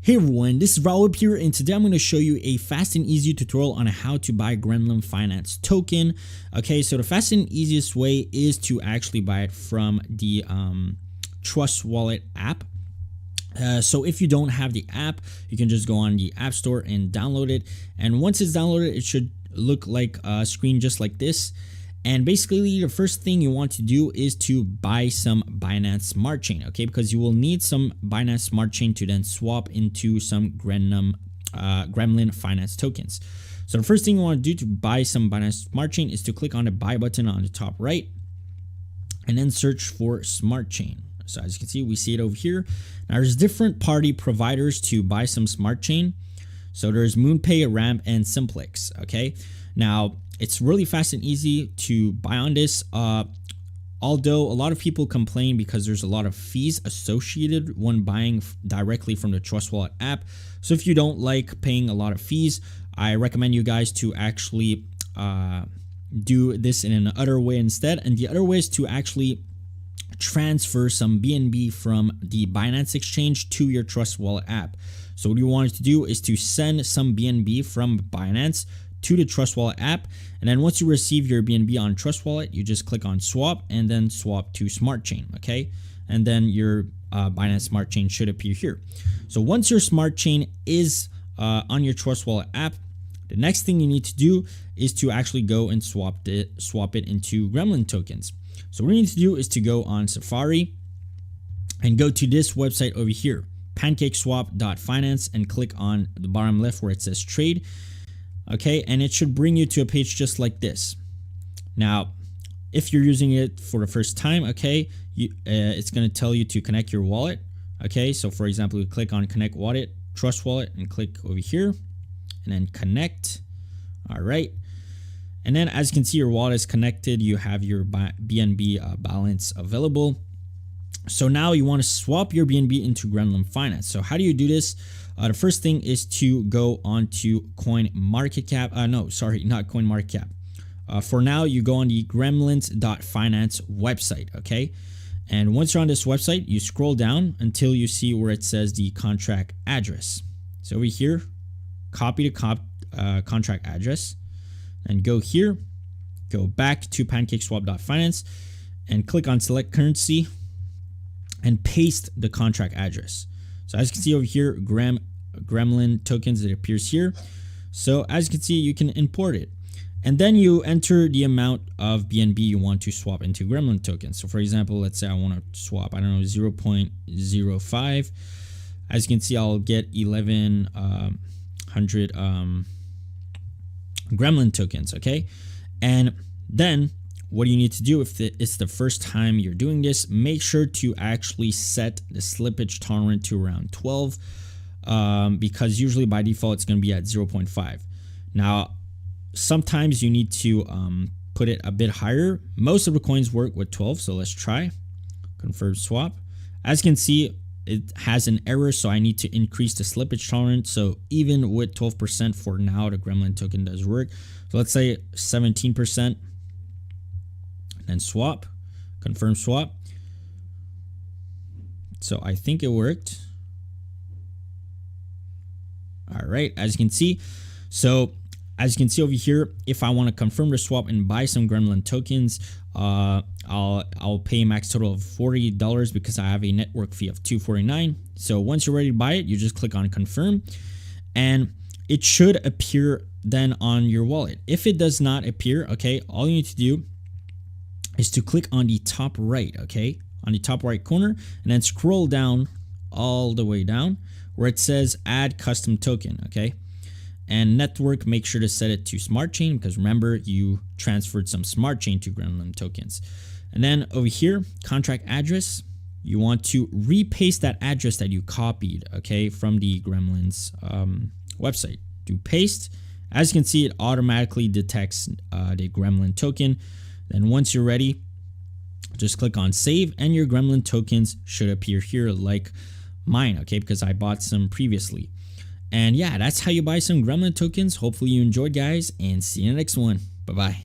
Hey everyone, this is ViralWhip here, and today I'm going to show you a fast and easy tutorial on how to buy Gremlin Finance token. Okay, so the fast and easiest way is to actually buy it from the Trust Wallet app. So if you don't have the app, you can just go on the App Store and download it. And once it's downloaded, it should look like a screen just like this. And basically, the first thing you want to do is to buy some Binance Smart Chain, okay? Because you will need some Binance Smart Chain to then swap into some Gremlin Finance tokens. So the first thing you want to do to buy some Binance Smart Chain is to click on the buy button on the top right and then search for Smart Chain. So as you can see, we see it over here. Now there's different party providers to buy some Smart Chain. So there's MoonPay, Ramp, and Simplex, okay? Now, it's really fast and easy to buy on this, although a lot of people complain because there's a lot of fees associated when buying directly from the Trust Wallet app. So if you don't like paying a lot of fees, I recommend you guys to actually do this in another way instead. And the other way is to actually transfer some BNB from the Binance exchange to your Trust Wallet app. So what you want to do is to send some BNB from Binance to the Trust Wallet app, and then once you receive your BNB on Trust Wallet, you just click on swap and then swap to Smart Chain, okay? And then your Binance Smart Chain should appear here. So once your Smart Chain is on your Trust Wallet app, the next thing you need to do is to actually go and swap it into Gremlin tokens. So what you need to do is to go on Safari and go to this website over here, pancakeswap.finance, and click on the bottom left where it says trade. Okay, and it should bring you to a page just like this. Now, if you're using it for the first time, okay, it's going to tell you to connect your wallet. Okay, so for example, you click on Connect Wallet, Trust Wallet, and click over here, and then Connect. All right, and then as you can see, your wallet is connected. You have your BNB balance available. So now you want to swap your BNB into Gremlin Finance. So how do you do this? The first thing is to go onto CoinMarketCap. No, sorry, not CoinMarketCap. For now, you go on the gremlins.finance website, okay? And once you're on this website, you scroll down until you see where it says the contract address. So over here, copy the contract address and go here, go back to pancakeswap.finance and click on select currency and paste the contract address. So as you can see over here, Gremlin tokens, it appears here. So as you can see, you can import it. And then you enter the amount of BNB you want to swap into Gremlin tokens. So for example, let's say I want to swap, I don't know, 0.05. As you can see, I'll get 1100 Gremlin tokens, okay? And then what you need to do if it's the first time you're doing this, make sure to actually set the slippage tolerance to around 12 because usually by default it's going to be at 0.5. Now, sometimes you need to put it a bit higher. Most of the coins work with 12, so let's try. Confirm swap. As you can see, it has an error, so I need to increase the slippage tolerance. So even with 12% for now, the Gremlin token does work. So let's say 17%. And swap, confirm swap. So I think it worked. All right, as you can see. So as you can see over here, if I want to confirm the swap and buy some Gremlin tokens, I'll pay a max total of $40 because I have a network fee of $2.49. So once you're ready to buy it, you just click on confirm and it should appear then on your wallet. If it does not appear, okay, all you need to do is to click on the top right, okay, on the top right corner, and then scroll down all the way down where it says add custom token, okay? And network, make sure to set it to Smart Chain because remember you transferred some Smart Chain to Gremlin tokens. And then over here, contract address, you want to repaste that address that you copied, okay, from the Gremlins website. Do paste. As you can see, it automatically detects the Gremlin token. Then once you're ready, just click on save and your Gremlin tokens should appear here like mine, okay, because I bought some previously. And yeah, that's how you buy some Gremlin tokens. Hopefully you enjoyed, guys, and see you in the next one. Bye-bye.